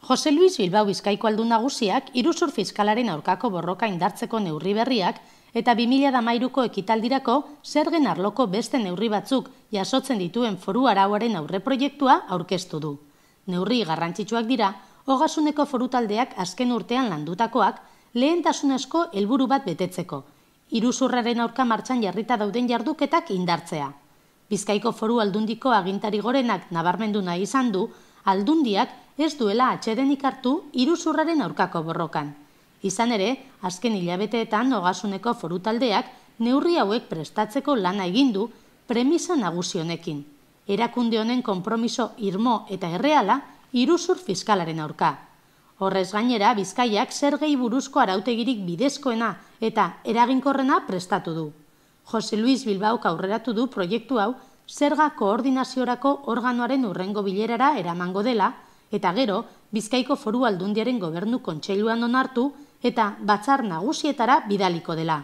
Jose Luis Bilbao Bizkaiko aldun nagusiak iruzur fiskalaren aurkako borroka indartzeko neurri berriak eta 2013ko ekitaldirako zergen arloko beste neurri batzuk jasotzen dituen foru arauaren aurreproiektua aurkeztu du. Neurri garrantzitsuak dira, Ogasuneko foru taldeak azken urtean landutakoak lehentasunezko helburu bat betetzeko, iruzurraren aurka martxan jarrita dauden jarduketak indartzea. Bizkaiko foru aldundiko agintari gorenak nabarmendu nahi izan du, aldundiak ez duela atsedenik hartu iruzurraren aurkako borrokan. Izan ere, azken hilabeteetan Ogasuneko foru taldeak neurri hauek prestatzeko lana egin du premisa nagusi honekin. Erakunde honen konpromiso irmo eta erreala iruzur fiskalaren aurka. Horrez gainera, Bizkaiak zergei buruzko arautegirik bidezkoena eta eraginkorrena prestatu du. Jose Luis Bilbaok aurreratu du proiektu hau zerga koordinaziorako organoaren hurrengo bilerara eramango dela eta gero Bizkaiko foru aldundiaren gobernu kontseiluan onartu eta batzar nagusietara bidaliko dela.